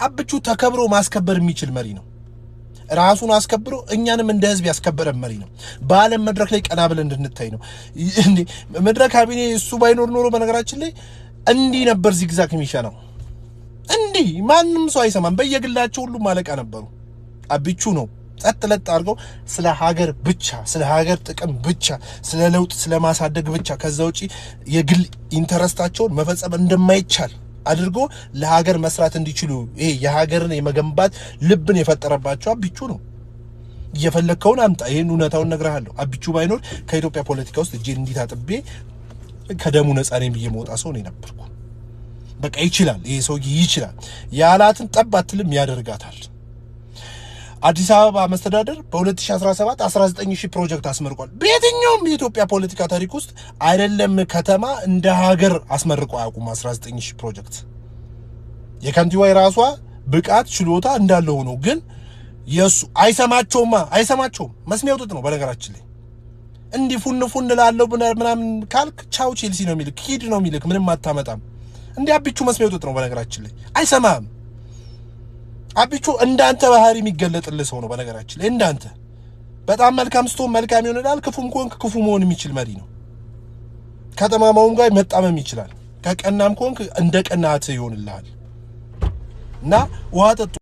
አብቹ ተከብሮ ማስከበር የሚችል መሪ ነው ራሱን አስከብሮ እኛንም እንደ ህዝብ ያስከበረ መሪ ነው በአለም መድረክ ላይ ቀና ብለን እንድንታይ ነው እንዴ መድረክ ካቢኔ እሱ ባይኖር ኖሮ በነገራችን ላይ እንዲ ነበር ዚግዛግ የሚሻለው እንዲ ማንንም ሰው አይሰማም በየግላቸው ሁሉ ማለቃ ነበሩ አብቹ ነው ጸጥ ለጥ አድርገው ስለ ሀገር ብቻ ስለ ሀገር ጥቅም ብቻ ስለ ለውጥ ስለ ማሳደግ ብቻ ከዛውጪ የግል ኢንተረስታቸውን መፈጸም እንደማይቻል አድርጎ ለሀገር መስራት እንዲችሉ ይሄ የሀገርን የመገንባት ልብን የፈጠረባቸው አብቹ ነው እየፈለከውን አምጣ ይሄን ኡነታውን ነግረሃለሁ አብቹ ባይኖር ከኢትዮጵያ ፖለቲካ ውስጥ እጄን እንዲታጥቤ ከደሙ ነፃ ነኝ ብዬ መውጣ ሰው ነው ነበርኩ በቃ ይችላል ይሄ ሰው ይችላል ያላትን ጠባትልም ያደርጋታል አዲስ አበባ መስተዳደር በ2017 19000 ፕሮጀክት አስመርቋል በየትኛውም የኢትዮጵያ ፖለቲካ ታሪክ ውስጥ አይደለም ከተማ እንደ ሀገር አስመርቆ አያውቁም 19000 ፕሮጀክት የካንቲዋ የራሷ ብቃት ችሎታ እንዳለው ነው ግን የሱ አይሰማቸውም መስሚያው ጥጥ ነው በነገራችን ላይ እንዲ ፉን ላለው ምናምን ካልክ ቻው ቼልሲ ነው የሚልክ ኪድ ነው የሚልክ ምንም አታመጣም እንዲ አብቹ መስሚያው ጥጥ ነው በነገራችን ላይ አይሰማም አብቹ እንዳንተ ባህሪ የሚገለጥልህ ሰው ነው በነገራችን ላይ እንዳንተ በጣም መልካም ስቶ መልካም ይሆናል ክፉም ኮንክ ክፉ መሆን የሚችል መሪ ነው ከተማማውም ጋር መጣመም ይችላል ከቀናም ኮንክ እንደ ቀናት ይሆንልሃል እና ውሃ ጠጡ